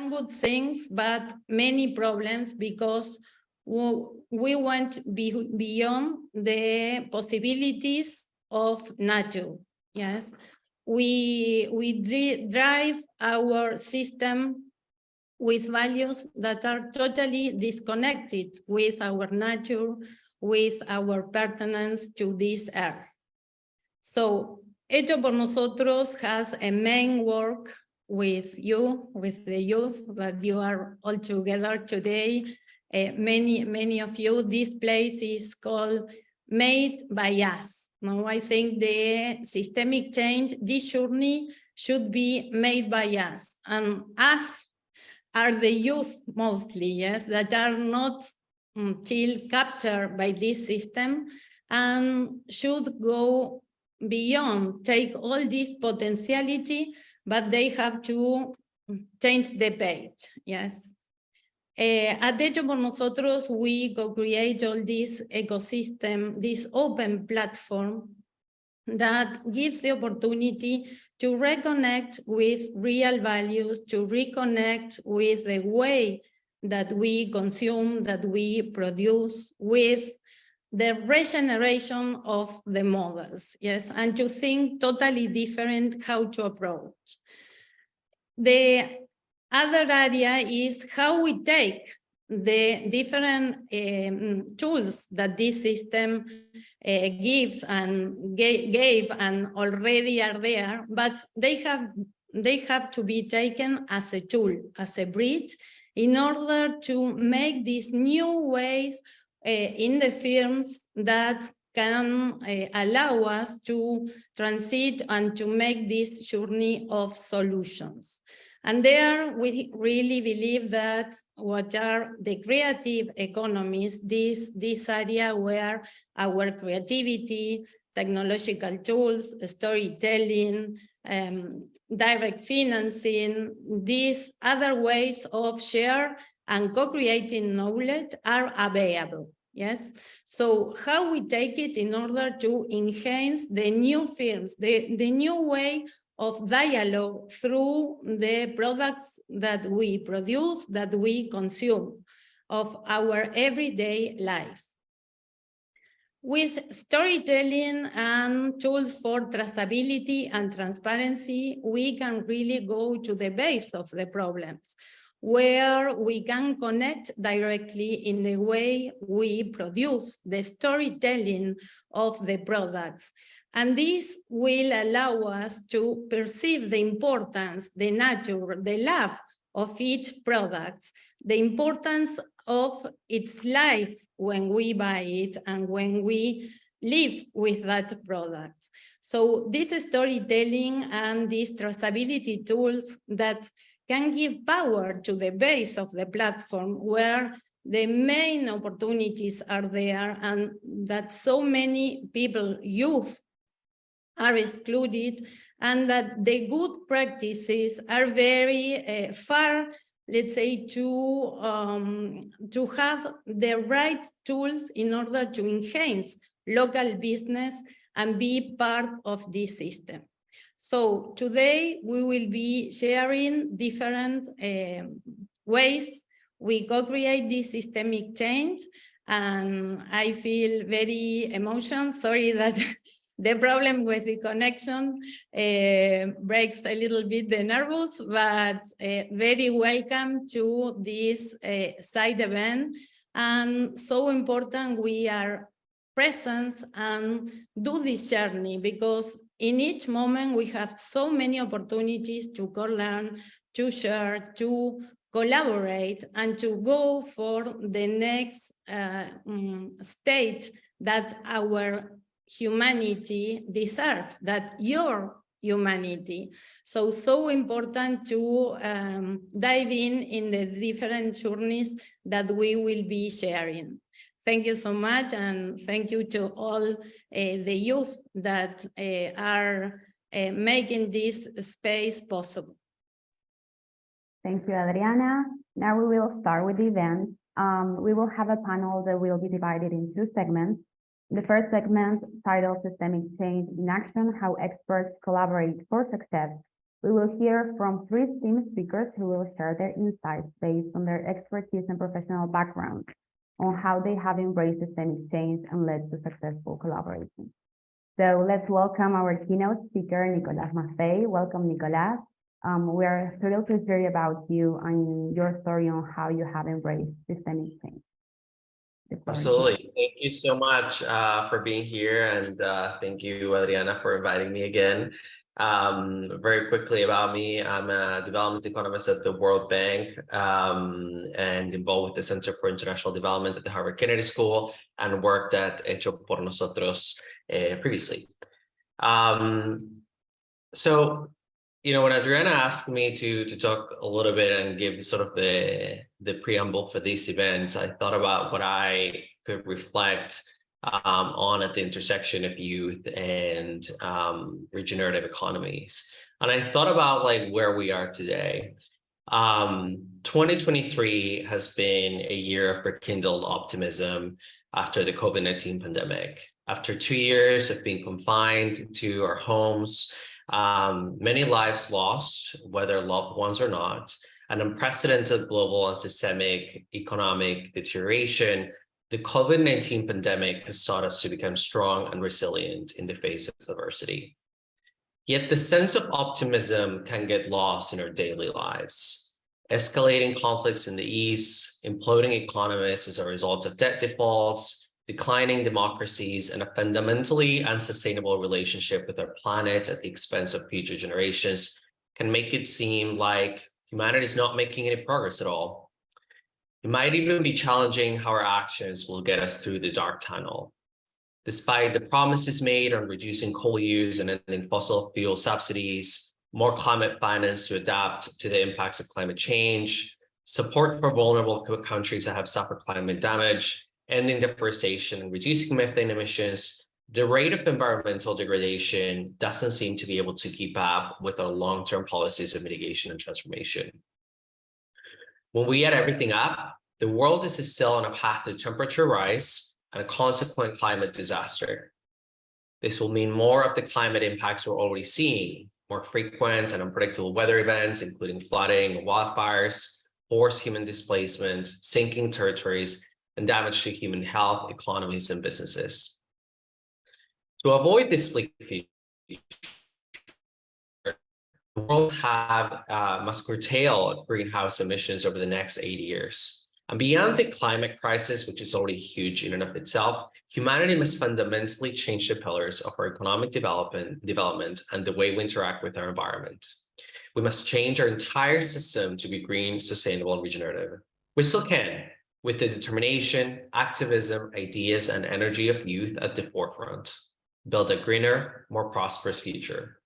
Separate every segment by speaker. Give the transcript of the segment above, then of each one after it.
Speaker 1: some good things, but many problems because we went beyond the possibilities of nature. Yes, we drive our system with values that are totally disconnected with our nature, with our pertinence to this earth. So, Hecho por Nosotros has a main work with you, with the youth that you are all together today. Many of you, this place is called Made by Us. Now, I think the systemic change, this journey should be made by us. And us are the youth mostly, yes, that are not still captured by this system and should go beyond, take all this potentiality, but they have to change the page, yes. At Hecho por Nosotros, we co-create all this ecosystem, this open platform that gives the opportunity to reconnect with real values, to reconnect with the way that we consume, that we produce, with the regeneration of the models, yes, and to think totally different how to approach. The other area is how we take the different tools that this system gives and gave and already are there, but they have to be taken as a tool, as a bridge, in order to make these new ways in the firms that can allow us to transit and to make this journey of solutions. And there we really believe that what are the creative economies, this area where our creativity, technological tools, storytelling, direct financing, these other ways of share and co-creating knowledge are available, yes? So how we take it in order to enhance the new firms, the new way of dialogue through the products that we produce, that we consume, of our everyday life. With storytelling and tools for traceability and transparency, we can really go to the base of the problems, where we can connect directly in the way we produce the storytelling of the products. And this will allow us to perceive the importance, the nature, the love of each product, the importance of its life when we buy it and when we live with that product. So this storytelling and these traceability tools that can give power to the base of the platform where the main opportunities are there and that so many people, youth, are excluded, and that the good practices are very far, let's say, to have the right tools in order to enhance local business and be part of this system. So today we will be sharing different ways we co-create this systemic change, and I feel very emotional. Sorry that the problem with the connection breaks a little bit the nerves, but very welcome to this side event. And so important we are present and do this journey, because in each moment we have so many opportunities to co-learn, to share, to collaborate, and to go for the next stage that our humanity deserves, that your humanity. So important to dive in the different journeys that we will be sharing. Thank you so much, and thank you to all the youth that are making this space possible.
Speaker 2: Thank you, Adriana. Now we will start with the event. We will have a panel that will be divided in two segments. The first segment, titled Systemic Change in Action, How Experts Collaborate for Success, We will hear from 3 esteemed speakers who will share their insights based on their expertise and professional background on how they have embraced systemic change and led to successful collaboration. So let's welcome our keynote speaker, Nicolas Maffei. Welcome, Nicolas. We are thrilled to hear about you and your story on how you have embraced systemic change.
Speaker 3: Absolutely. Thank you so much for being here, and thank you, Adriana, for inviting me again. Very quickly about me, I'm a development economist at the World Bank and involved with the Center for International Development at the Harvard Kennedy School, and worked at Hecho por Nosotros previously. So, you know, when Adriana asked me to talk a little bit and give sort of the preamble for this event, I thought about what I could reflect on at the intersection of youth and regenerative economies. And I thought about like where we are today. 2023 has been a year of rekindled optimism after the COVID-19 pandemic. After 2 years of being confined to our homes, many lives lost, whether loved ones or not, an unprecedented global and systemic economic deterioration, the COVID-19 pandemic has taught us to become strong and resilient in the face of adversity. Yet the sense of optimism can get lost in our daily lives. Escalating conflicts in the East, imploding economies as a result of debt defaults, declining democracies, and a fundamentally unsustainable relationship with our planet at the expense of future generations can make it seem like humanity is not making any progress at all. It might even be challenging how our actions will get us through the dark tunnel. Despite the promises made on reducing coal use and ending fossil fuel subsidies, more climate finance to adapt to the impacts of climate change, support for vulnerable countries that have suffered climate damage, ending deforestation and reducing methane emissions, the rate of environmental degradation doesn't seem to be able to keep up with our long-term policies of mitigation and transformation. When we add everything up, the world is still on a path to temperature rise and a consequent climate disaster. This will mean more of the climate impacts we're already seeing, more frequent and unpredictable weather events, including flooding and wildfires, forced human displacement, sinking territories, and damage to human health, economies, and businesses. To avoid this bleak future, the world must curtail greenhouse emissions over the next 80 years. And beyond the climate crisis, which is already huge in and of itself, humanity must fundamentally change the pillars of our economic development and the way we interact with our environment. We must change our entire system to be green, sustainable, and regenerative. We still can, with the determination, activism, ideas, and energy of youth at the forefront, build a greener, more prosperous future.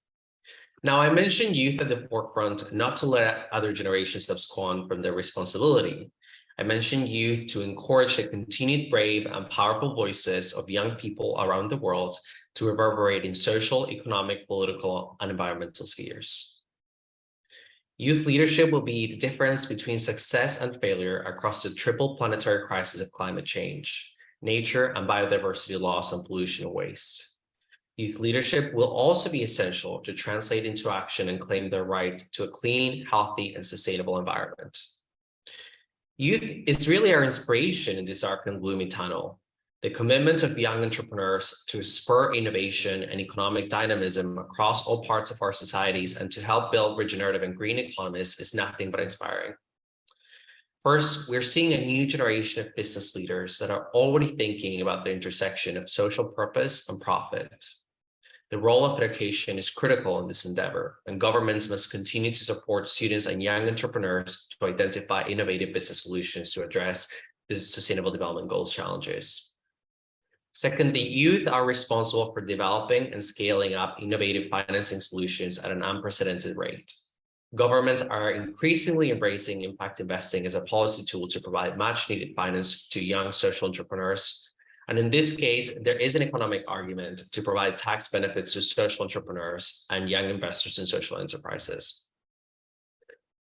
Speaker 3: Now, I mentioned youth at the forefront not to let other generations abscond from their responsibility. I mentioned youth to encourage the continued brave and powerful voices of young people around the world to reverberate in social, economic, political, and environmental spheres. Youth leadership will be the difference between success and failure across the triple planetary crisis of climate change, nature and biodiversity loss, and pollution and waste. Youth leadership will also be essential to translate into action and claim their right to a clean, healthy, and sustainable environment. Youth is really our inspiration in this dark and gloomy tunnel. The commitment of young entrepreneurs to spur innovation and economic dynamism across all parts of our societies and to help build regenerative and green economies is nothing but inspiring. First, we're seeing a new generation of business leaders that are already thinking about the intersection of social purpose and profit. The role of education is critical in this endeavor, and governments must continue to support students and young entrepreneurs to identify innovative business solutions to address the Sustainable Development Goals challenges. Second, the youth are responsible for developing and scaling up innovative financing solutions at an unprecedented rate. Governments are increasingly embracing impact investing as a policy tool to provide much-needed finance to young social entrepreneurs. And in this case, there is an economic argument to provide tax benefits to social entrepreneurs and young investors in social enterprises.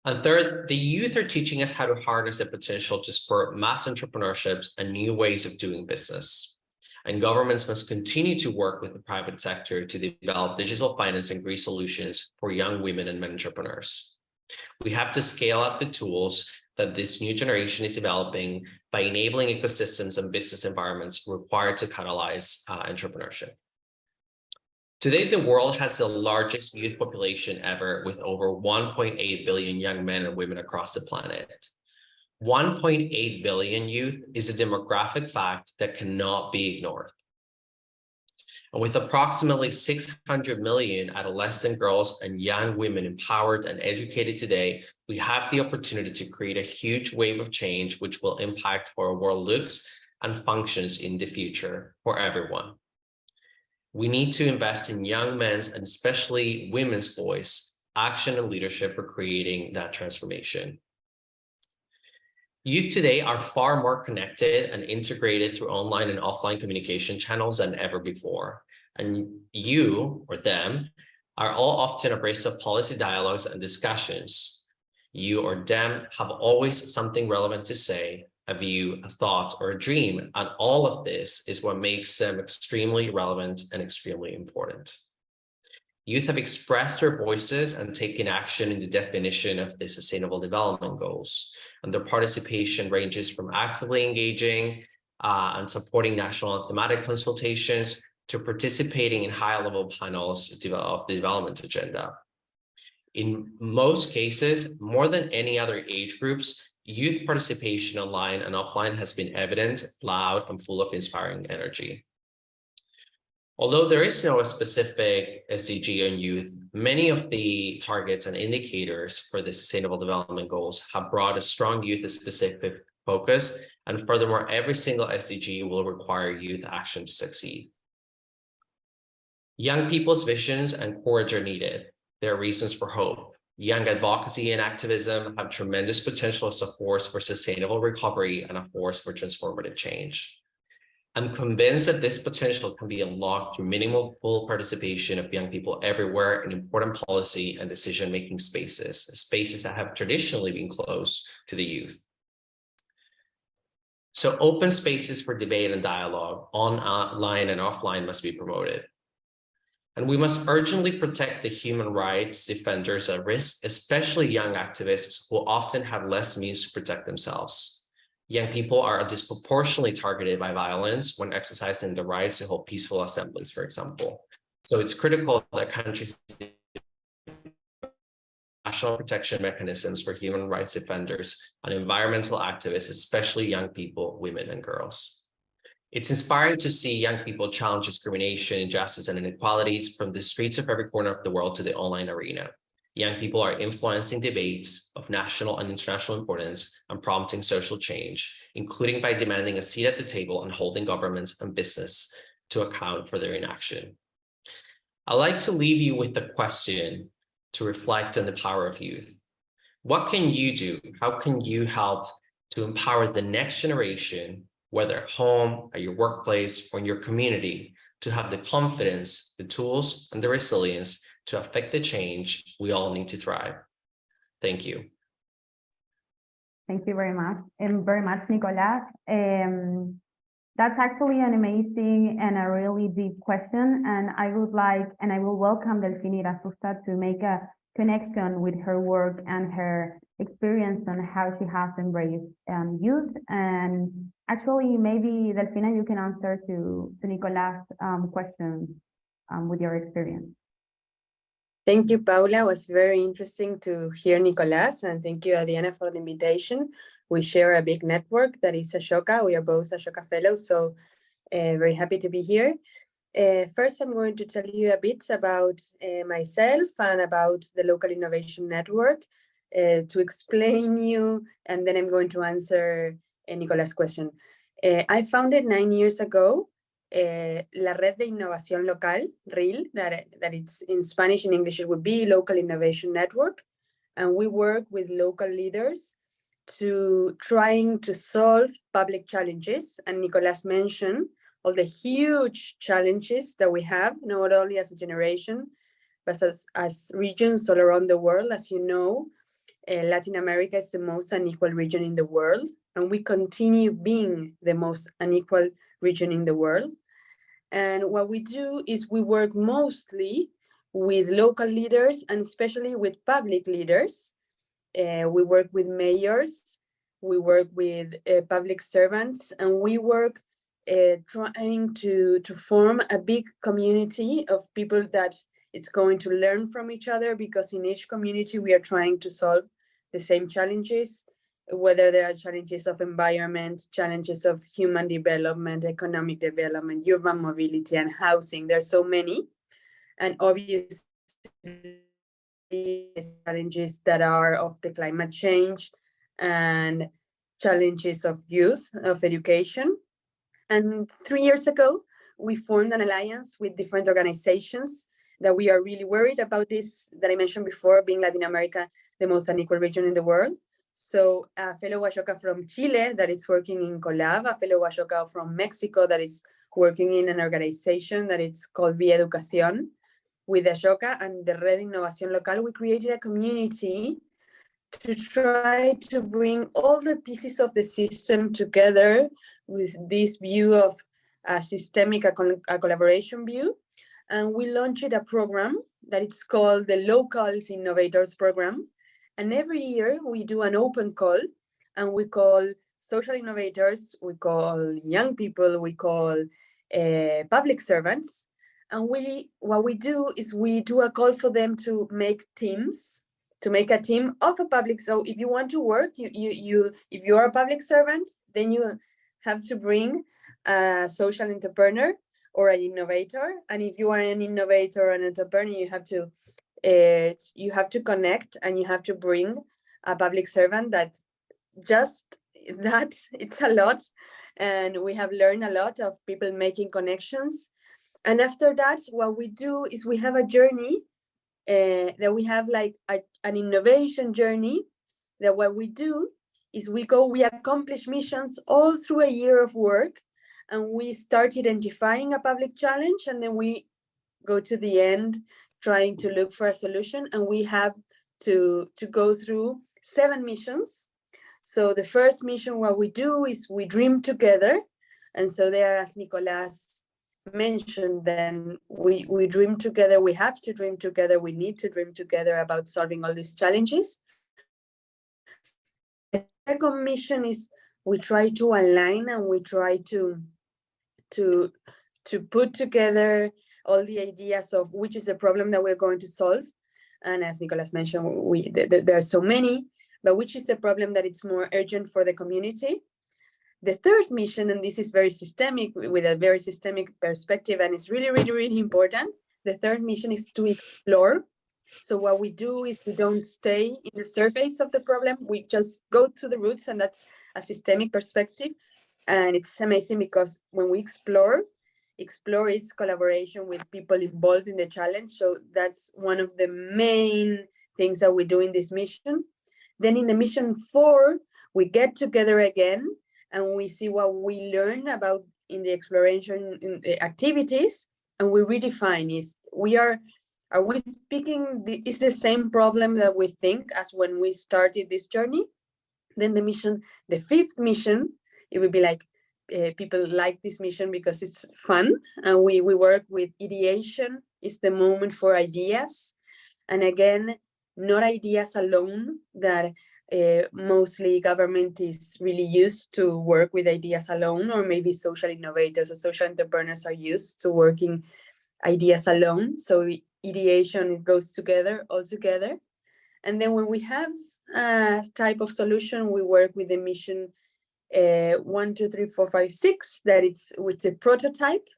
Speaker 3: And third, the youth are teaching us how to harness the potential to spur mass entrepreneurships and new ways of doing business. and governments must continue to work with the private sector to develop digital finance and green solutions for young women and entrepreneurs. We have to scale up the tools that this new generation is developing by enabling ecosystems and business environments required to catalyze entrepreneurship. Today, the world has the largest youth population ever, with over 1.8 billion young men and women across the planet. 1.8 billion youth is a demographic fact that cannot be ignored. And with approximately 600 million adolescent girls and young women empowered and educated today, we have the opportunity to create a huge wave of change which will impact how our world looks and functions in the future for everyone. We need to invest in young men's and especially women's voice, action, and leadership for creating that transformation. Youth today are far more connected and integrated through online and offline communication channels than ever before. And you, or them, are all often abreast of policy dialogues and discussions. You or them have always something relevant to say, a view, a thought, or a dream, and all of this is what makes them extremely relevant and extremely important. Youth have expressed their voices and taken action in the definition of the Sustainable Development Goals, and their participation ranges from actively engaging and supporting national and thematic consultations to participating in high-level panels of the development agenda. In most cases, more than any other age groups, youth participation online and offline has been evident, loud, and full of inspiring energy. Although there is no specific SDG on youth, many of the targets and indicators for the Sustainable Development Goals have brought a strong youth-specific focus, and furthermore, every single SDG will require youth action to succeed. Young people's visions and courage are needed. There are reasons for hope. Young advocacy and activism have tremendous potential as a force for sustainable recovery and a force for transformative change. I'm convinced that this potential can be unlocked through meaningful participation of young people everywhere in important policy and decision-making spaces that have traditionally been close to the youth. So open spaces for debate and dialogue online and offline must be promoted. And we must urgently protect the human rights defenders at risk, especially young activists who often have less means to protect themselves. Young people are disproportionately targeted by violence when exercising the rights to hold peaceful assemblies, for example. So it's critical that countries national protection mechanisms for human rights defenders and environmental activists, especially young people, women, and girls. It's inspiring to see young people challenge discrimination, injustice, and inequalities from the streets of every corner of the world to the online arena. Young people are influencing debates of national and international importance and prompting social change, including by demanding a seat at the table and holding governments and business to account for their inaction. I'd like to leave you with a question to reflect on the power of youth. What can you do? How can you help to empower the next generation, whether at home, at your workplace, or in your community, to have the confidence, the tools, and the resilience to affect the change we all need to thrive? Thank you.
Speaker 2: Thank you very much, Nicolás. That's actually an amazing and a really deep question, and I will welcome Delfina Irasusta to make a connection with her work and her experience on how she has embraced youth. And actually, maybe Delfina, you can answer to Nicolás' questions with your experience.
Speaker 4: Thank you, Paula. It was very interesting to hear Nicolás, and thank you, Adriana, for the invitation. We share a big network that is Ashoka. We are both Ashoka Fellows, so very happy to be here. First, I'm going to tell you a bit about myself and about the Local Innovation Network to explain you, and then I'm going to answer Nicolás' question. I founded 9 years ago La Red de Innovación Local, RIL, that it's in Spanish, in English it would be Local Innovation Network, and we work with local leaders to trying to solve public challenges. And Nicolás mentioned all the huge challenges that we have, not only as a generation, but as regions all around the world. As you know, Latin America is the most unequal region in the world, and we continue being the most unequal region in the world. And what we do is we work mostly with local leaders and especially with public leaders. We work with mayors, we work with public servants, and we work trying to form a big community of people that it's going to learn from each other, because in each community we are trying to solve the same challenges, whether there are challenges of environment, challenges of human development, economic development, urban mobility, and housing. There's so many. And obviously, challenges that are of the climate change and challenges of youth, of education. And 3 years ago, we formed an alliance with different organizations that we are really worried about this, that I mentioned before, being Latin America the most unequal region in the world. So a fellow Ashoka from Chile that is working in Colab, a fellow Ashoka from Mexico that is working in an organization that it's called Vía Educación. With Ashoka and the Red Innovación Local, we created a community to try to bring all the pieces of the system together with this view of a systemic, a collaboration view. And we launched a program that it's called the Locals Innovators Program. And every year we do an open call, and we call social innovators, we call young people, we call public servants. And what we do is we do a call for them to make teams, to make a team of a public. So if you want to work, if you're a public servant, then you have to bring a social entrepreneur or an innovator. And if you are an innovator or an entrepreneur, you have to connect, and you have to bring a public servant. That just that it's a lot, and we have learned a lot of people making connections. And after that, what we do is we have a journey that we have like an innovation journey, that what we do is we accomplish missions all through a year of work, and we start identifying a public challenge, and then we go to the end trying to look for a solution. And we have to go through 7 missions. So the first mission, what we do is we dream together. And so there, as Nicolas mentioned, then we dream together, we have to dream together, we need to dream together about solving all these challenges. The second mission is we try to align, and we try to put together all the ideas of which is the problem that we're going to solve. And as Nicolas mentioned, there are so many, but which is the problem that it's more urgent for the community. The third mission, and this is very systemic, with a very systemic perspective, and it's really, really, really important. The third mission is to explore. So what we do is we don't stay in the surface of the problem, we just go to the roots, and that's a systemic perspective. And it's amazing because when we explore is collaboration with people involved in the challenge. So that's one of the main things that we do in this mission. Then in the mission 4, we get together again, and we see what we learn about in the exploration in the activities, and we redefine is are we speaking, is the same problem that we think as when we started this journey? Then the 5th mission, it would be like people like this mission because it's fun, and we work with ideation. It's the moment for ideas, and again, not ideas alone, that mostly government is really used to work with ideas alone, or maybe social innovators or social entrepreneurs are used to working ideas alone. So ideation, it goes together, all together. And then when we have a type of solution, we work with the mission 1, 2, 3, 4, 5, 6, that it's with a prototype.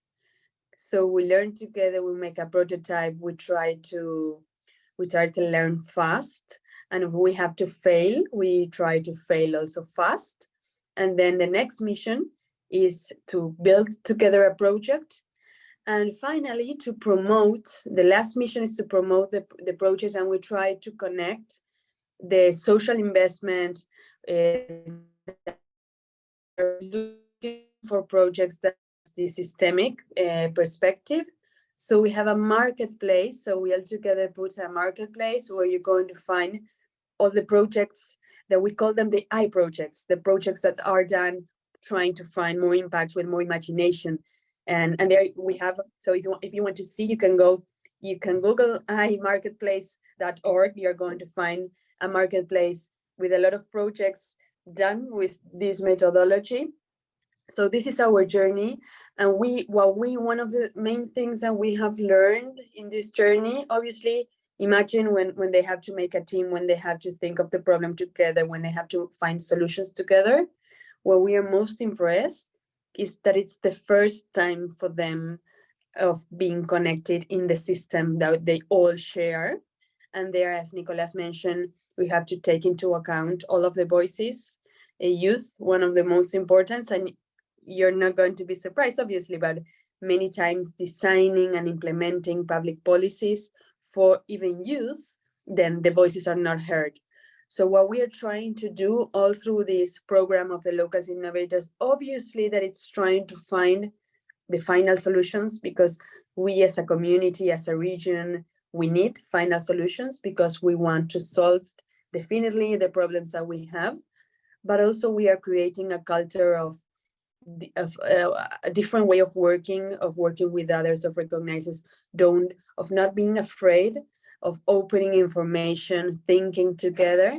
Speaker 4: So we learn together, we make a prototype, we try to learn fast. And if we have to fail, we try to fail also fast. And then the next mission is to build together a project. And finally, to promote, the last mission is to promote the project, and we try to connect the social investment, looking for projects that have the systemic perspective. So we have a marketplace. So we all together put a marketplace where you're going to find all the projects that we call them the I projects, the projects that are done trying to find more impacts with more imagination. And there we have, so if you want to see, you can Google imarketplace.org. You're going to find a marketplace with a lot of projects done with this methodology. So this is our journey, and one of the main things that we have learned in this journey, obviously, imagine when they have to make a team, when they have to think of the problem together, when they have to find solutions together. What we are most impressed is that it's the first time for them of being connected in the system that they all share. And there, as Nicolas mentioned, we have to take into account all of the voices, youth, one of the most important, and you're not going to be surprised, obviously, but many times designing and implementing public policies for even youth, then the voices are not heard. So what we are trying to do all through this program of the Local Innovators, obviously that it's trying to find the final solutions, because we as a community, as a region, we need final solutions because we want to solve definitely the problems that we have, but also we are creating a culture of a different way of working with others, of recognizes of not being afraid of opening information, thinking together.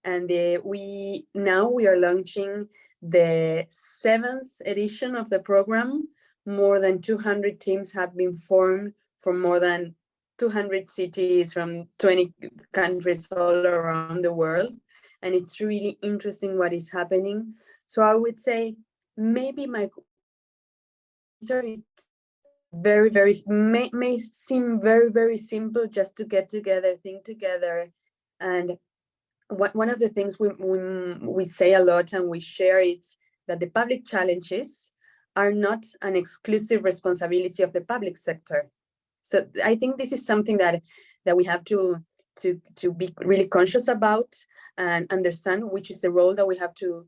Speaker 4: And we are launching the 7th edition of the program. More than 200 teams have been formed from more than 200 cities from 20 countries all around the world. And it's really interesting what is happening. So I would say maybe my answer is may seem very simple, just to get together, think together. And one of the things we say a lot and we share, it's that the public challenges are not an exclusive responsibility of the public sector. So I think this is something that we have to be really conscious about and understand, which is the role that we have to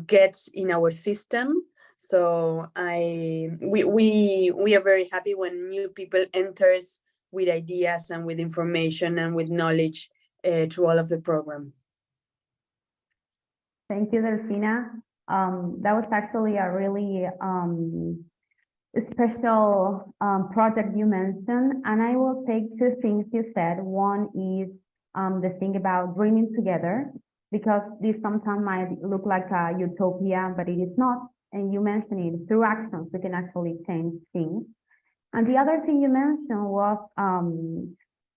Speaker 4: get in our system. So we are very happy when new people enters with ideas and with information and with knowledge to all of the program.
Speaker 2: Thank you, Delfina. That was actually a really special project you mentioned, and I will take two things you said. One is the thing about dreaming together, because this sometimes might look like a utopia, but it is not. And you mentioned it, through actions, we can actually change things. And the other thing you mentioned was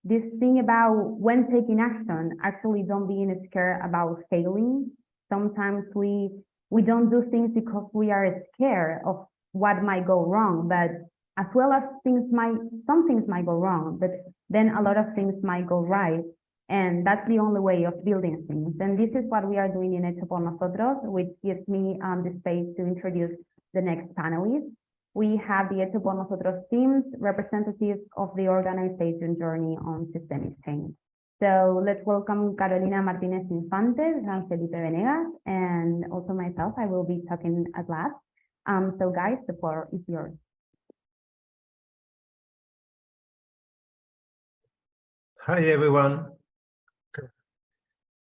Speaker 2: this thing about when taking action, actually don't being scared about failing. Sometimes we don't do things because we are scared of what might go wrong, but as well as some things might go wrong, but then a lot of things might go right. And that's the only way of building things. And this is what we are doing in Hecho por Nosotros, which gives me the space to introduce the next panelists. We have the Hecho por Nosotros teams, representatives of the organization journey on systemic change. So let's welcome Carolina Martinez Infante, Jean Felipe Venegas, and also myself. I will be talking at last. So guys, the floor is yours.
Speaker 5: Hi everyone.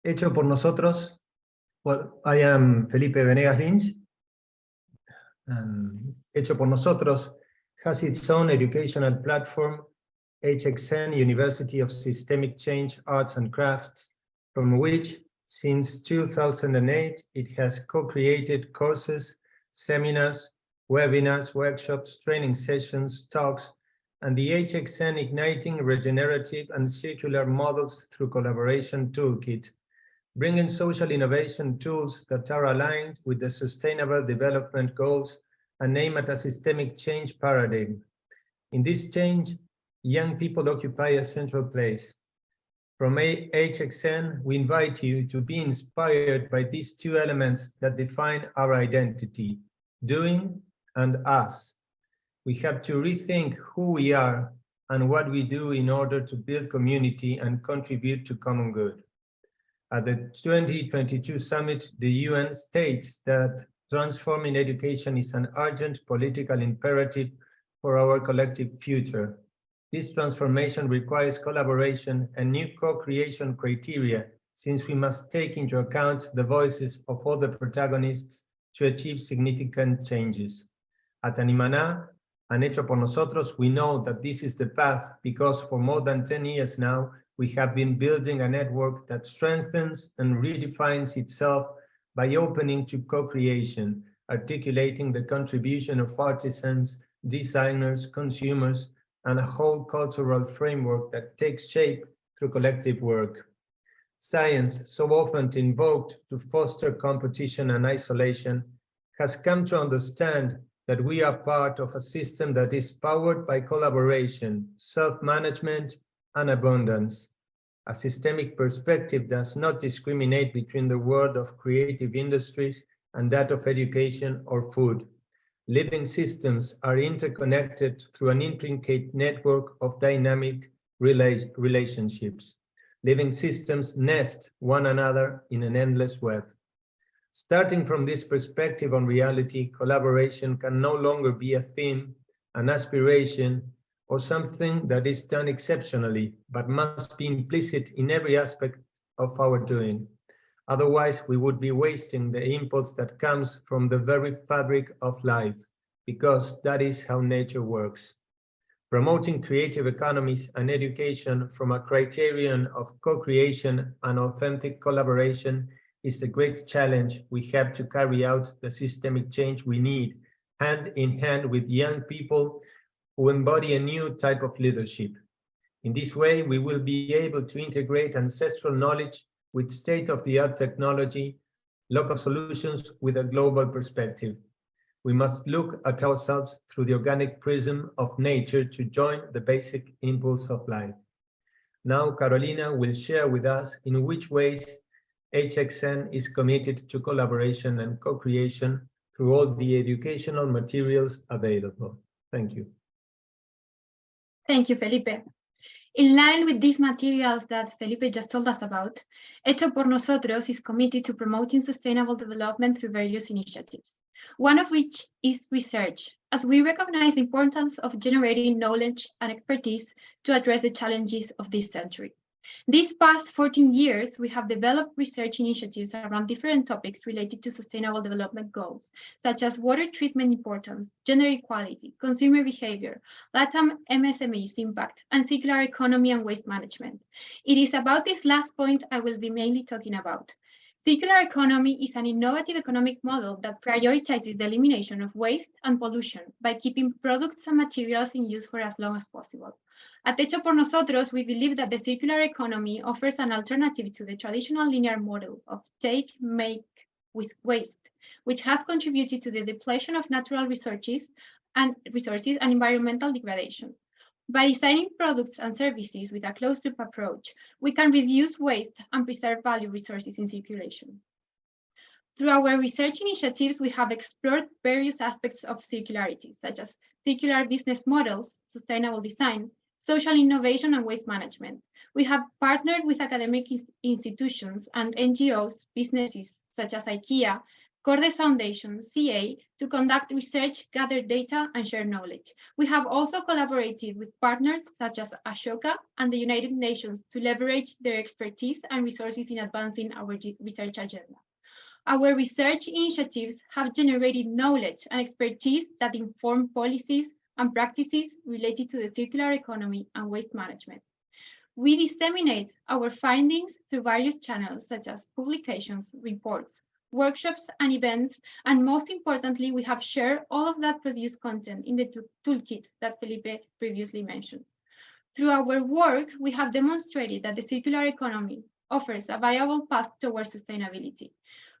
Speaker 5: Hecho por Nosotros. Well, I am Felipe Venegas Lynch. Hecho por Nosotros has its own educational platform, HxN University of Systemic Change Arts and Crafts, from which, since 2008, it has co-created courses, seminars, webinars, workshops, training sessions, talks, and the HxN Igniting Regenerative and Circular Models through Collaboration Toolkit, bringing social innovation tools that are aligned with the Sustainable Development Goals and aim at a systemic change paradigm. In this change, young people occupy a central place. From HxN, we invite you to be inspired by these two elements that define our identity, doing and us. We have to rethink who we are and what we do in order to build community and contribute to common good. At the 2022 summit, the UN states that transforming education is an urgent political imperative for our collective future. This transformation requires collaboration and new co-creation criteria, since we must take into account the voices of all the protagonists to achieve significant changes. At Animaná, and Hecho por Nosotros, we know that this is the path because for more than 10 years now, we have been building a network that strengthens and redefines itself by opening to co-creation, articulating the contribution of artisans, designers, consumers, and a whole cultural framework that takes shape through collective work. Science, so often invoked to foster competition and isolation, has come to understand that we are part of a system that is powered by collaboration, self-management, and abundance. A systemic perspective does not discriminate between the world of creative industries and that of education or food. Living systems are interconnected through an intricate network of dynamic relationships. Living systems nest one another in an endless web. Starting from this perspective on reality, collaboration can no longer be a theme, an aspiration, or something that is done exceptionally, but must be implicit in every aspect of our doing. Otherwise, we would be wasting the impulse that comes from the very fabric of life, because that is how nature works. Promoting creative economies and education from a criterion of co-creation and authentic collaboration is the great challenge we have to carry out the systemic change we need, hand in hand with young people who embody a new type of leadership. In this way, we will be able to integrate ancestral knowledge with state-of-the-art technology, local solutions with a global perspective. We must look at ourselves through the organic prism of nature to join the basic impulse of life. Now, Carolina will share with us in which ways HxN is committed to collaboration and co-creation through all the educational materials available. Thank you.
Speaker 6: Thank you, Felipe. In line with these materials that Felipe just told us about, Hecho por Nosotros is committed to promoting sustainable development through various initiatives, one of which is research, as we recognize the importance of generating knowledge and expertise to address the challenges of this century. These past 14 years, we have developed research initiatives around different topics related to sustainable development goals, such as water treatment importance, gender equality, consumer behavior, LATAM MSMEs impact, and circular economy and waste management. It is about this last point I will be mainly talking about. Circular economy is an innovative economic model that prioritizes the elimination of waste and pollution by keeping products and materials in use for as long as possible. At Hecho por Nosotros, we believe that the circular economy offers an alternative to the traditional linear model of take, make, waste, which has contributed to the depletion of natural resources and environmental degradation. By designing products and services with a closed-loop approach, we can reduce waste and preserve value resources in circulation. Through our research initiatives, we have explored various aspects of circularity, such as circular business models, sustainable design, social innovation, and waste management. We have partnered with academic institutions and NGOs, businesses such as IKEA, Cordes Foundation, CA, to conduct research, gather data, and share knowledge. We have also collaborated with partners such as Ashoka and the United Nations to leverage their expertise and resources in advancing our research agenda. Our research initiatives have generated knowledge and expertise that inform policies and practices related to the circular economy and waste management. We disseminate our findings through various channels such as publications, reports, workshops, and events, and most importantly, we have shared all of that produced content in the toolkit that Felipe previously mentioned. Through our work, we have demonstrated that the circular economy offers a viable path towards sustainability.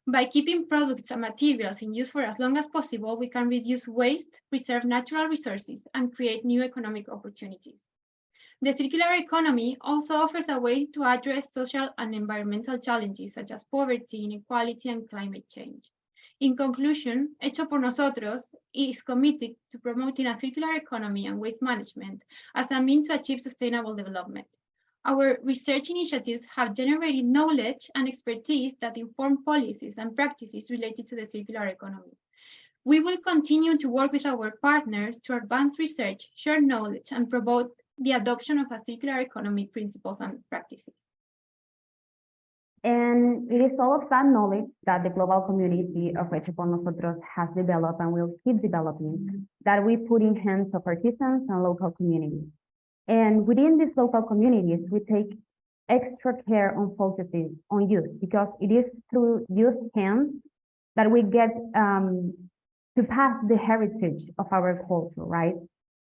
Speaker 6: By keeping products and materials in use for as long as possible, we can reduce waste, preserve natural resources, and create new economic opportunities. The circular economy also offers a way to address social and environmental challenges such as poverty, inequality, and climate change. In conclusion, Hecho por Nosotros is committed to promoting a circular economy and waste management as a means to achieve sustainable development. Our research initiatives have generated knowledge and expertise that inform policies and practices related to the circular economy. We will continue to work with our partners to advance research, share knowledge, and promote the adoption of a circular economy principles and practices.
Speaker 2: And it is all of that knowledge that the global community of Hecho por Nosotros has developed and will keep developing that we put in hands of artisans and local communities. And within these local communities, we take extra care on focusing on youth, because it is through youth hands that we get to pass the heritage of our culture, right?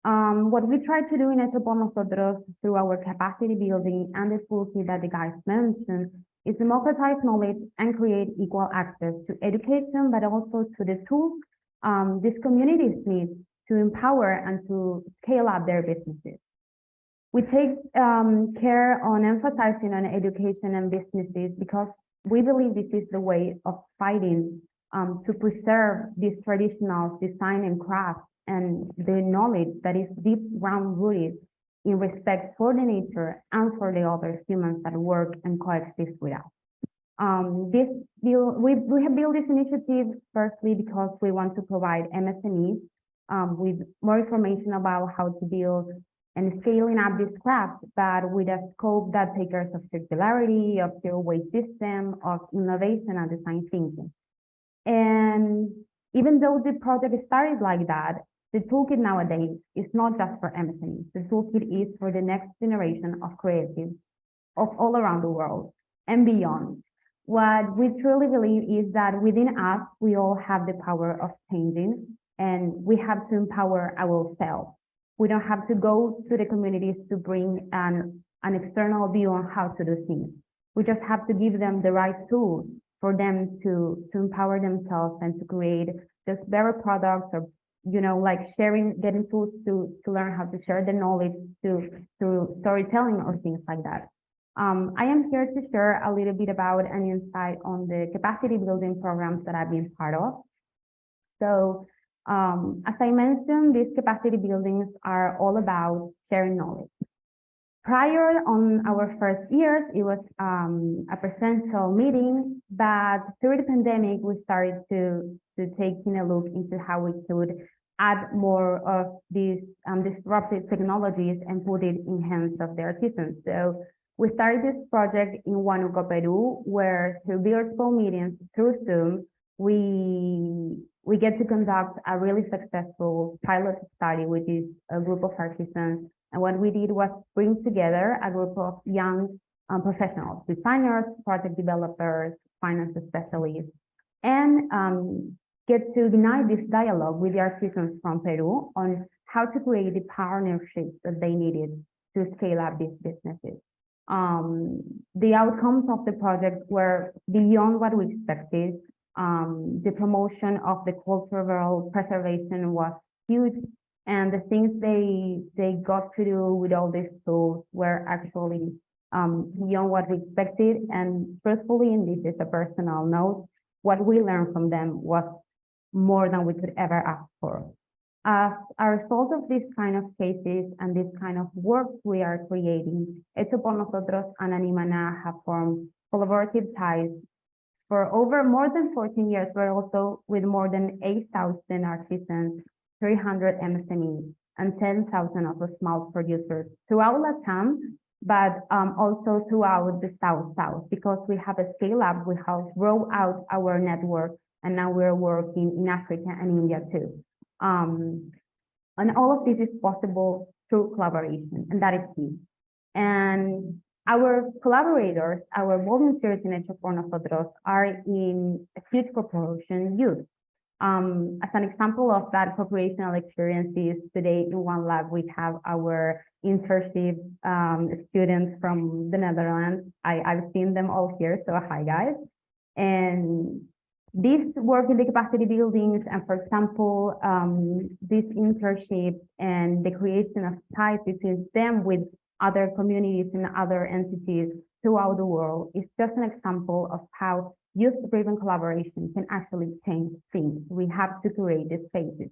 Speaker 2: What we try to do in Hecho por Nosotros through our capacity building and the tools that the guys mentioned is democratize knowledge and create equal access to education, but also to the tools these communities need to empower and to scale up their businesses. We take care on emphasizing on education and businesses because we believe this is the way of fighting to preserve these traditional design and craft and the knowledge that is deep ground rooted in respect for the nature and for the other humans that work and coexist with us. We have built this initiative firstly because we want to provide MSMEs with more information about how to build and scaling up this craft, but with a scope that takes care of circularity, of zero waste system, of innovation and design thinking. And even though the project started like that, the toolkit nowadays is not just for MSMEs. The toolkit is for the next generation of creatives of all around the world and beyond. What we truly believe is that within us, we all have the power of changing, and we have to empower ourselves. We don't have to go to the communities to bring an external view on how to do things. We just have to give them the right tools for them to empower themselves and to create just better products, or like getting tools to learn how to share the knowledge through storytelling or things like that. I am here to share a little bit about an insight on the capacity building programs that I've been part of. So as I mentioned, these capacity buildings are all about sharing knowledge. Prior on our first years, it was a presential meeting, but through the pandemic, we started to taking a look into how we could add more of these disruptive technologies and put it in hands of the artisans. So we started this project in Huánuco, Peru, where through virtual meetings, through Zoom, we get to conduct a really successful pilot study with this group of artisans. And what we did was bring together a group of young professionals, designers, project developers, finance specialists, and get to ignite this dialogue with the artisans from Peru on how to create the partnerships that they needed to scale up these businesses. The outcomes of the project were beyond what we expected. The promotion of the cultural preservation was huge, and the things they got to do with all these tools were actually beyond what we expected. And truthfully, and this is a personal note, what we learned from them was more than we could ever ask for. As a result of this kind of cases and this kind of work we are creating, Hecho por Nosotros and Animana have formed collaborative ties for over more than 14 years, but also with more than 8,000 artisans, 300 MSMEs, and 10,000 of the small producers throughout LATAM, but also throughout the South, because we have a scale up, we have grown out our network, and now we're working in Africa and India too. And all of this is possible through collaboration, and that is key. And our collaborators, our volunteers in Hecho por Nosotros are in a huge proportion youth. As an example of that corporational experiences, today in One Lab, we have our internship students from the Netherlands. I've seen them all here, so hi guys. And this work in the capacity buildings and, for example, this internship and the creation of ties between them with other communities and other entities throughout the world is just an example of how youth-driven collaboration can actually change things. We have to create these spaces.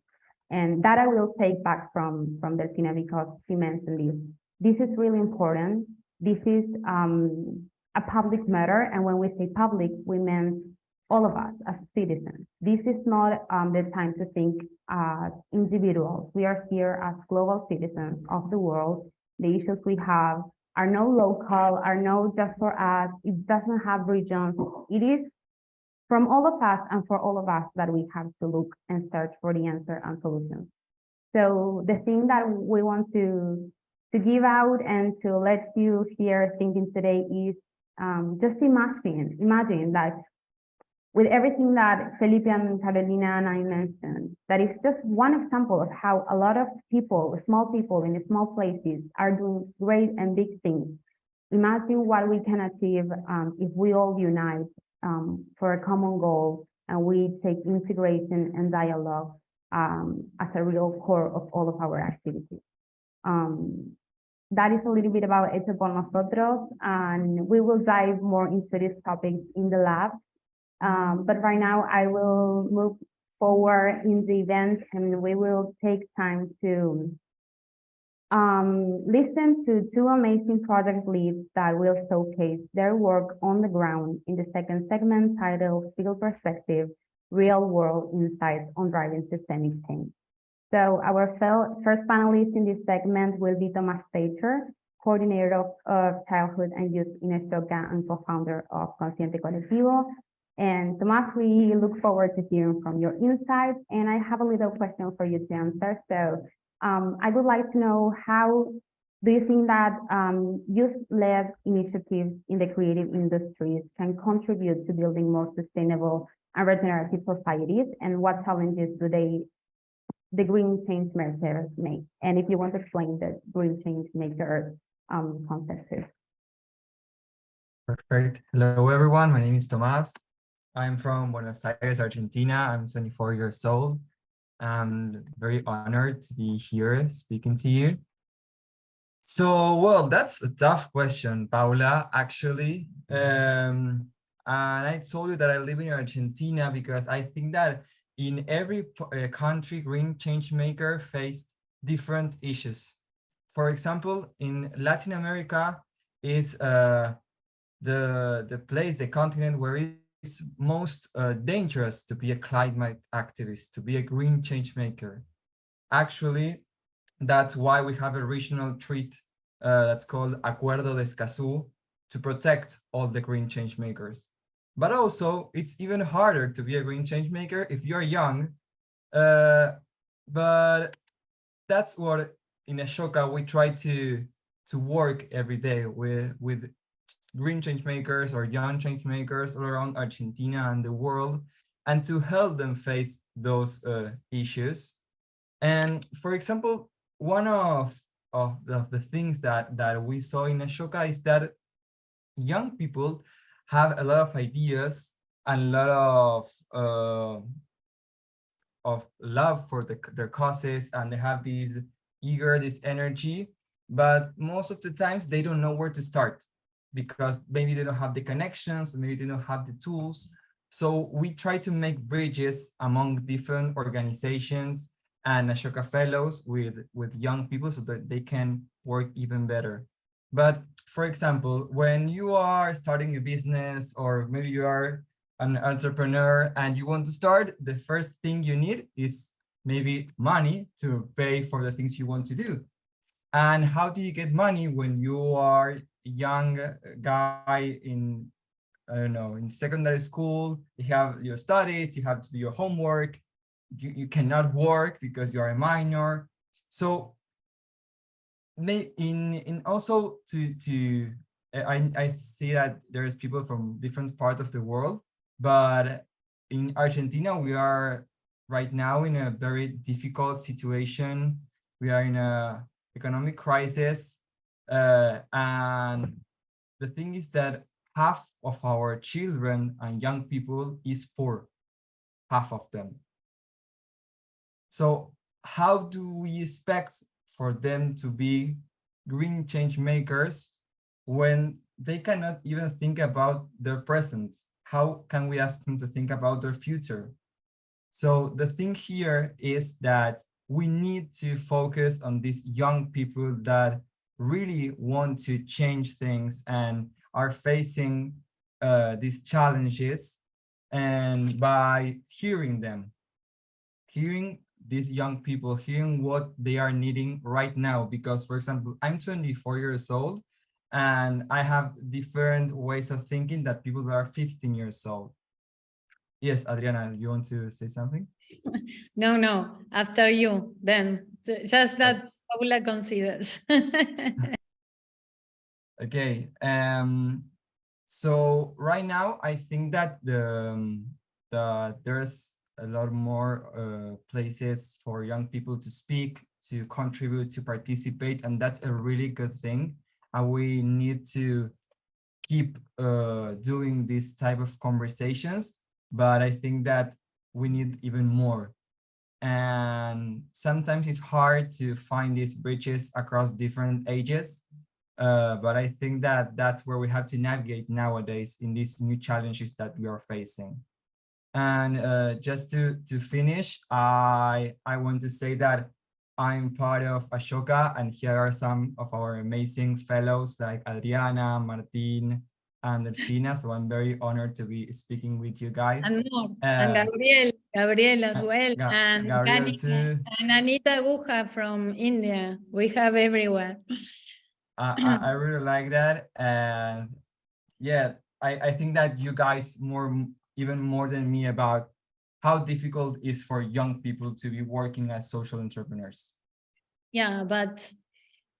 Speaker 2: And that I will take back from Delfina, because she mentioned this. This is really important. This is a public matter. And when we say public, we mean all of us as citizens. This is not the time to think as individuals. We are here as global citizens of the world. The issues we have are no local, are no just for us. It doesn't have regions. It is from all of us and for all of us that we have to look and search for the answer and solutions. So the thing that we want to give out and to let you here thinking today is just imagine that with everything that Felipe and Carolina and I mentioned, that is just one example of how a lot of people, small people in small places are doing great and big things. Imagine what we can achieve if we all unite for a common goal and we take integration and dialogue as a real core of all of our activities. That is a little bit about Hecho por Nosotros, and we will dive more into this topic in the lab. But right now I will move forward in the event and we will take time to listen to two amazing project leads that will showcase their work on the ground in the second segment titled Field Perspective, Real World Insights on Driving Systemic Change. So our first panelist in this segment will be Tomás Teicher, coordinator of childhood and youth in HxN and co-founder of Consciente Colectivo. And Tomás, we look forward to hearing from your insights. And I have a little question for you to answer. So I would like to know, how do you think that youth-led initiatives in the creative industries can contribute to building more sustainable and regenerative societies? And what challenges do the Green Change Makers make? And if you want to explain the Green Change Maker concept too.
Speaker 7: Perfect. Hello, everyone. My name is Tomás. I'm from Buenos Aires, Argentina. I'm 24 years old. I'm very honored to be here speaking to you. So, well, that's a tough question, Paula, actually. And I told you that I live in Argentina because I think that in every country, Green Change Maker faced different issues. For example, in Latin America is the place, the continent where it's most dangerous to be a climate activist, to be a green change maker. Actually, that's why we have a regional treaty that's called Acuerdo de Escazú to protect all the green change makers. But also, it's even harder to be a green change maker if you're young. But that's what in Ashoka we try to work every day with green change makers or young change makers all around Argentina and the world, and to help them face those issues. And for example, one of the things that we saw in Ashoka is that young people have a lot of ideas and a lot of love for their causes, and they have this energy, but most of the times they don't know where to start because maybe they don't have the connections, maybe they don't have the tools. So we try to make bridges among different organizations and Ashoka Fellows with young people so that they can work even better. But for example, when you are starting a business, or maybe you are an entrepreneur and you want to start, the first thing you need is maybe money to pay for the things you want to do. And how do you get money when you are a young guy in, I don't know, in secondary school? You have your studies, you have to do your homework, you cannot work because you are a minor. So in also I see that there's people from different parts of the world, but in Argentina we are right now in a very difficult situation. We are in a economic crisis, and the thing is that half of our children and young people is poor, half of them. So how do we expect for them to be green change makers when they cannot even think about their present? How can we ask them to think about their future? So the thing here is that we need to focus on these young people that really want to change things and are facing these challenges, and by hearing them, hearing these young people, hearing what they are needing right now. Because, for example, I'm 24 years old, And I have different ways of thinking that people that are 15 years old. Yes, Adriana, you want to say something?
Speaker 1: No, after you, then just that Paula considers.
Speaker 7: Okay. So right now, I think that there's a lot more places for young people to speak, to contribute, to participate, and that's a really good thing. And we need to keep doing this type of conversations, but I think that we need even more. And sometimes it's hard to find these bridges across different ages. But I think that that's where we have to navigate nowadays in these new challenges that we are facing. And just to finish, I want to say that I'm part of Ashoka, and here are some of our amazing fellows like Adriana, Martin, and Delfina. So I'm very honored to be speaking with you guys.
Speaker 1: And more. And Gabriel as well, and
Speaker 7: Gabriel
Speaker 1: Kani,
Speaker 7: too.
Speaker 1: and Anita Guha from India. We have everywhere.
Speaker 7: I really like that. And yeah, I think that you guys even more than me about how difficult it is for young people to be working as social entrepreneurs.
Speaker 1: Yeah, but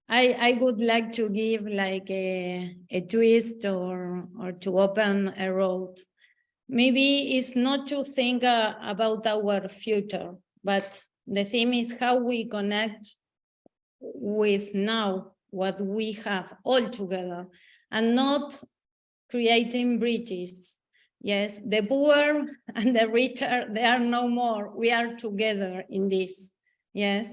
Speaker 1: I would like to give like a twist or to open a road. Maybe it's not to think about our future, but the theme is how we connect with now what we have all together, and not creating bridges. Yes, the poor and the richer, they are no more. We are together in this. Yes,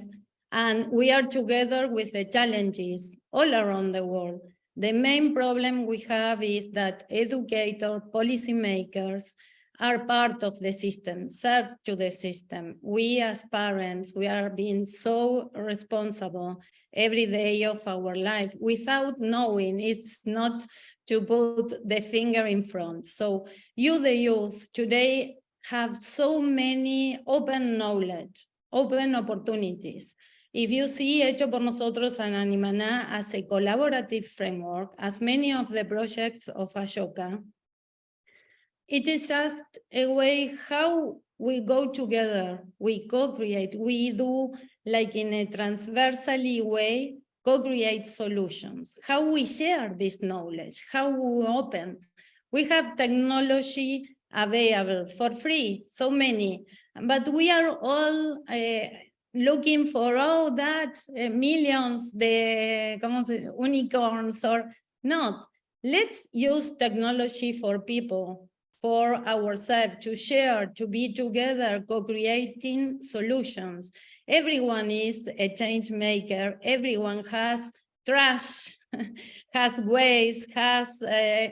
Speaker 1: and we are together with the challenges all around the world. The main problem we have is that educators, policymakers are part of the system, serve to the system. We as parents, we are being so responsible every day of our life without knowing. It's not to put the finger in front. So you, the youth, today have so many open knowledge, open opportunities. If you see Hecho por Nosotros and Animana as a collaborative framework, as many of the projects of Ashoka, it is just a way how we go together, we co-create, we do like in a transversally way, co-create solutions, how we share this knowledge, how we open. We have technology available for free, so many, but we are all looking for all that millions, the unicorns or not. Let's use technology for people, for ourselves, to share, to be together, co-creating solutions. Everyone is a change maker. Everyone has trash, has waste, has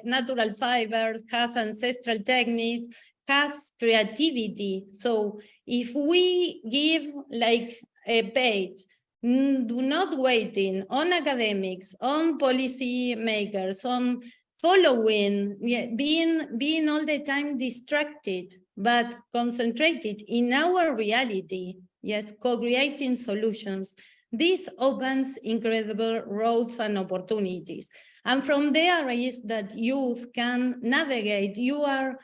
Speaker 1: natural fibers, has ancestral techniques, has creativity. So if we give like a page, do not waiting on academics, on policy makers, on following, being all the time distracted, but concentrated in our reality, yes, co-creating solutions. This opens incredible roads and opportunities. And from there is that youth can navigate. You are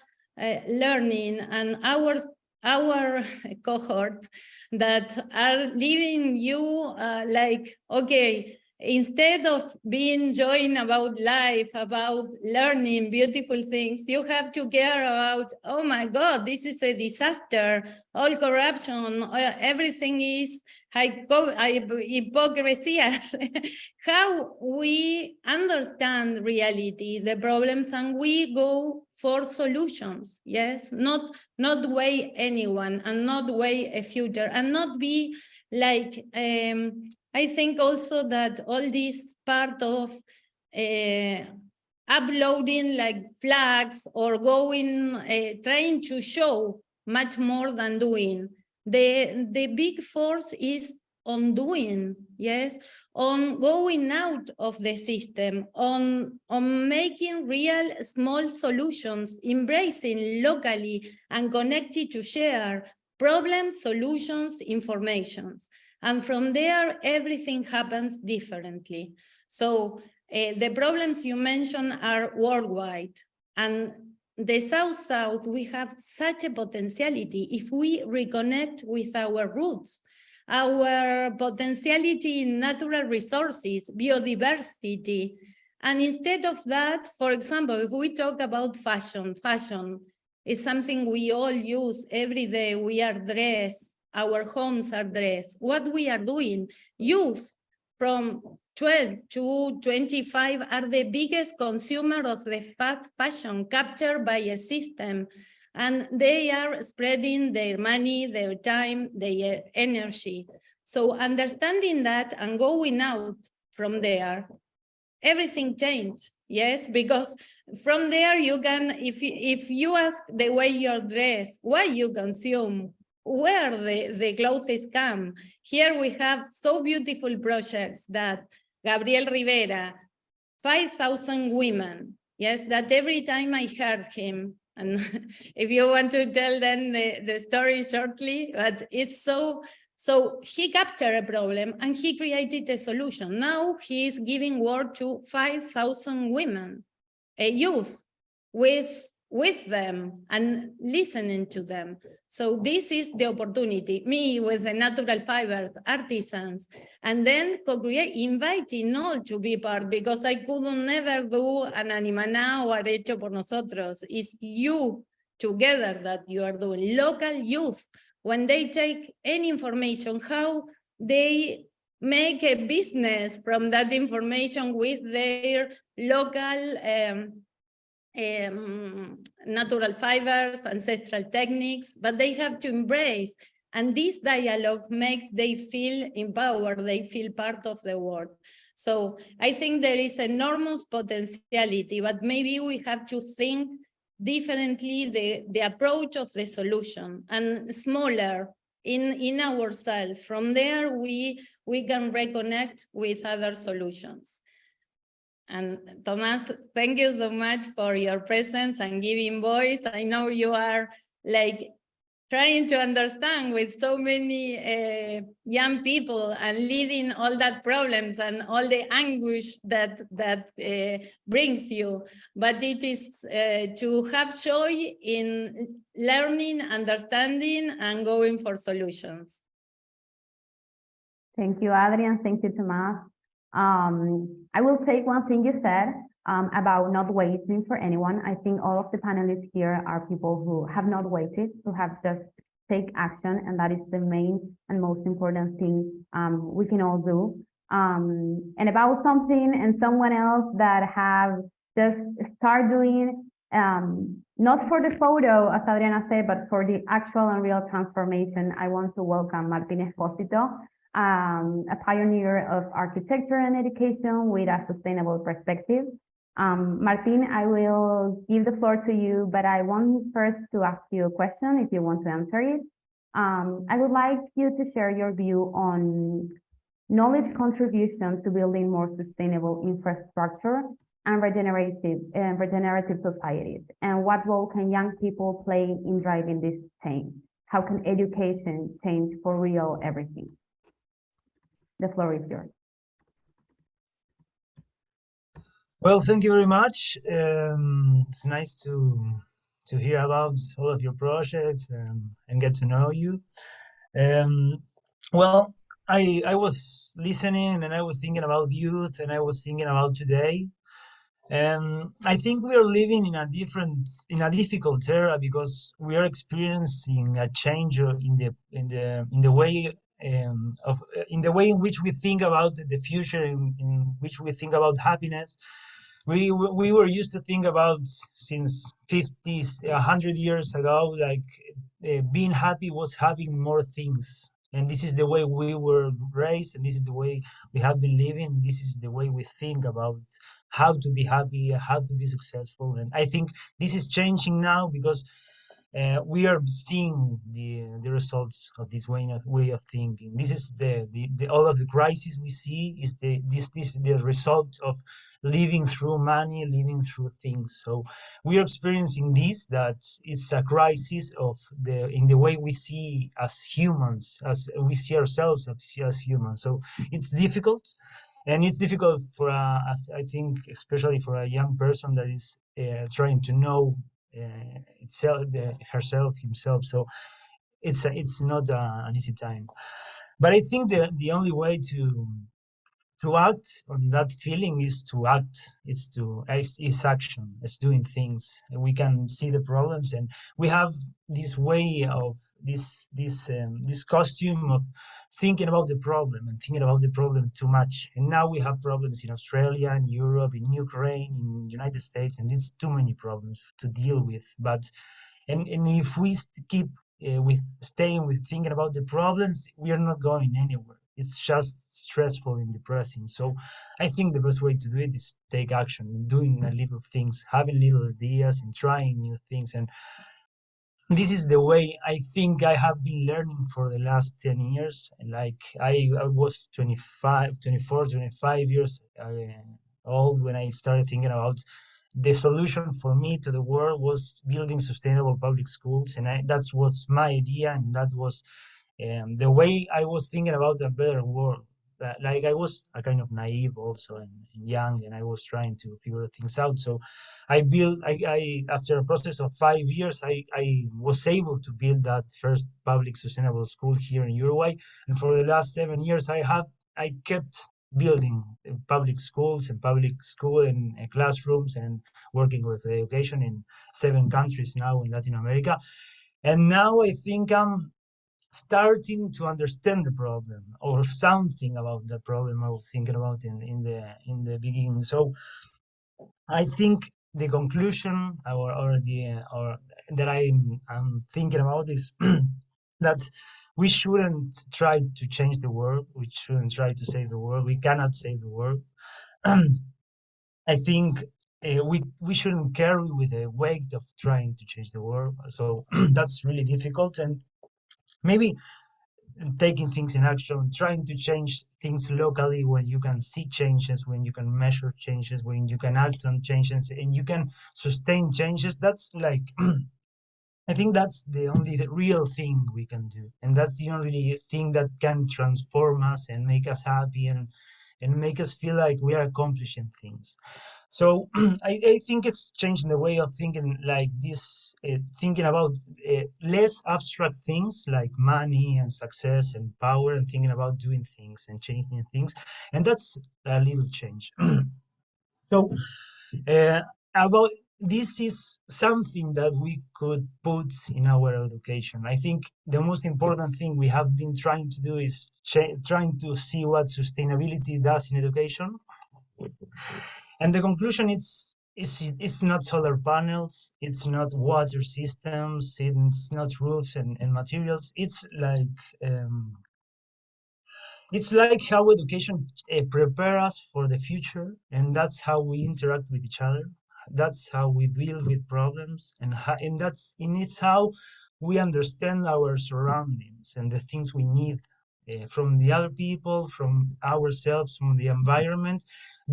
Speaker 1: learning, and our cohort that are leaving you like, okay, instead of being joying about life, about learning beautiful things, you have to care about, oh my God, this is a disaster, all corruption, everything is hypocrisy. How we understand reality, the problems, and we go for solutions, yes? Not weigh anyone, and not weigh a future, and not be like, I think also that all this part of uploading like flags or going, trying to show much more than doing. The big force is on doing, yes, on going out of the system, on making real small solutions, embracing locally and connected to share problems, solutions, informations. And from there, everything happens differently. So The problems you mentioned are worldwide. And the South-South, we have such a potentiality if we reconnect with our roots, our potentiality in natural resources, biodiversity. And instead of that, for example, if we talk about fashion is something we all use every day. We are dressed, our homes are dressed. What we are doing, youth from 12 to 25 are the biggest consumer of the fast fashion captured by a system. And they are spreading their money, their time, their energy. So understanding that and going out from there, everything changed. Yes, because from there you can, if you ask the way you're dressed, what you consume, where the clothes come. Here we have so beautiful projects that Gabriel Rivera, 5,000 women, yes, that every time I heard him, and if you want to tell them the story shortly, but it's so he captured a problem and he created a solution. Now he is giving work to 5,000 women, a youth, with them and listening to them. So this is the opportunity, me with the natural fibers, artisans, and then co-create, inviting all to be part, because I couldn't never do an Animaná or Hecho por Nosotros. It's you together that you are doing. Local youth, when they take any information, how they make a business from that information with their local natural fibers, ancestral techniques, but they have to embrace. And this dialogue makes they feel empowered, they feel part of the world. So I think there is enormous potentiality, but maybe we have to think differently the approach of the solution and smaller in ourselves. From there, we can reconnect with other solutions. And Tomás, thank you so much for your presence and giving voice. I know you are like trying to understand with so many young people and leading all that problems and all the anguish that brings you. But it is to have joy in learning, understanding, and going for solutions.
Speaker 2: Thank you, Adrian. Thank you, Tomás. I will take one thing you said about not waiting for anyone. I think all of the panelists here are people who have not waited, who have just take action, and that is the main and most important thing we can all do. And about something and someone else that have just start doing, not for the photo, as Adriana said, but for the actual and real transformation, I want to welcome Martín Espósito, a pioneer of architecture and education with a sustainable perspective. Martín, I will give the floor to you, but I want first to ask you a question if you want to answer it. I would like you to share your view on knowledge contribution to building more sustainable infrastructure and regenerative societies, and what role can young people play in driving this change? How can education change for real everything? The floor is yours.
Speaker 8: Well, thank you very much. It's nice to hear about all of your projects and get to know you. Well, I was listening and I was thinking about youth and I was thinking about today. I think we are living in a difficult era because we are experiencing a change in the way in the way in which we think about the future, in which we think about happiness. We were used to think about since 50, 100 years ago, like being happy was having more things. And this is the way we were raised, and this is the way we have been living. This is the way we think about how to be happy, how to be successful. And I think this is changing now because we are seeing the results of this way of thinking. This is the all of the crisis we see is the result of living through money, living through things. So we are experiencing this, that it's a crisis of in the way we see as humans, as we see ourselves as humans. So it's difficult. And it's difficult for I think, especially for a young person that is trying to know himself. So it's not an easy time. But I think the only way to act on that feeling is to act, is action, is doing things. And we can see the problems, and we have this way of this costume of thinking about the problem and thinking about the problem too much. And now we have problems in Australia, in Europe, in Ukraine, in United States, and it's too many problems to deal with. But and if we keep with staying with thinking about the problems, we are not going anywhere. It's just stressful and depressing. So I think the best way to do it is take action, doing little things, having little ideas and trying new things. And this is the way I think I have been learning for the last 10 years. Like I was 25 years old when I started thinking about the solution for me to the world was building sustainable public schools. And that was my idea, and that was the way I was thinking about a better world. Like I was a kind of naive also and young, and I was trying to figure things out. So I built, I after a process of 5 years, I was able to build that first public sustainable school here in Uruguay. And for the last 7 years, I kept building public schools and classrooms and working with education in 7 countries now in Latin America. And now I think I'm starting to understand the problem, or something about the problem I was thinking about in the beginning. So I think the conclusion or that I'm thinking about is that we shouldn't try to change the world. We shouldn't try to save the world. We cannot save the world. I think we shouldn't carry with the weight of trying to change the world. So that's really difficult, and maybe taking things in action, trying to change things locally when you can see changes, when you can measure changes, when you can act on changes, and you can sustain changes. That's like, I think that's the only real thing we can do. And that's the only thing that can transform us and make us happy and make us feel like we are accomplishing things. So I think it's changing the way of thinking, like this, thinking about less abstract things like money and success and power, and thinking about doing things and changing things. And that's a little change. So about this is something that we could put in our education. I think the most important thing we have been trying to do is trying to see what sustainability does in education. And the conclusion is it's not solar panels, it's not water systems, it's not roofs and materials. It's like how education prepares us for the future, and that's how we interact with each other. That's how we deal with problems, and it's how we understand our surroundings and the things we need from the other people, from ourselves, from the environment,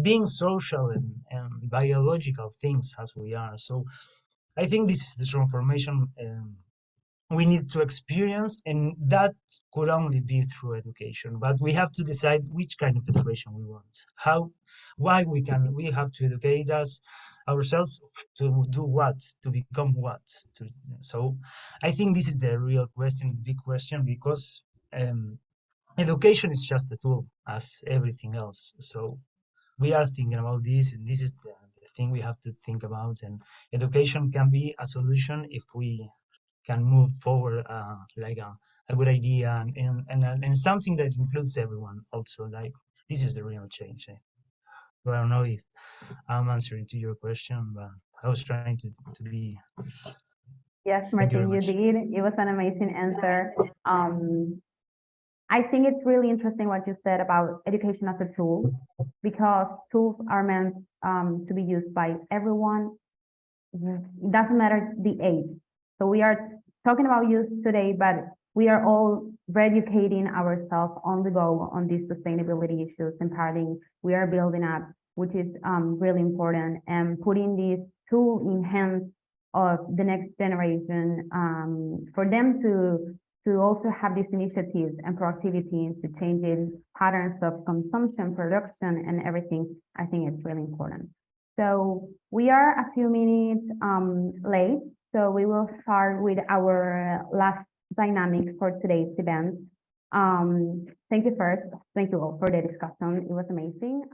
Speaker 8: being social and biological things as we are. So I think this is the transformation we need to experience, and that could only be through education. But we have to decide which kind of education we want. We have to educate ourselves to do what, to become what. So I think this is the real question, big question, because education is just a tool as everything else. So we are thinking about this, and this is the thing we have to think about. And education can be a solution if we can move forward like a good idea and something that includes everyone also. Like, this is the real change. Well, I don't know if I'm answering to your question, but I was trying to be.
Speaker 2: Yes,
Speaker 8: Thank you very
Speaker 2: Martin, you
Speaker 8: much.
Speaker 2: did. It was an amazing answer. I think it's really interesting what you said about education as a tool, because tools are meant to be used by everyone. It doesn't matter the age. So we are talking about youth today, but we are all educating ourselves on the go on these sustainability issues and paradigms we are building up, which is really important, and putting this tool in hands of the next generation for them to also have these initiatives and proactivity into changing patterns of consumption, production, and everything, I think it's really important. So we are a few minutes late, so we will start with our last dynamic for today's event. Thank you all for the discussion. It was amazing.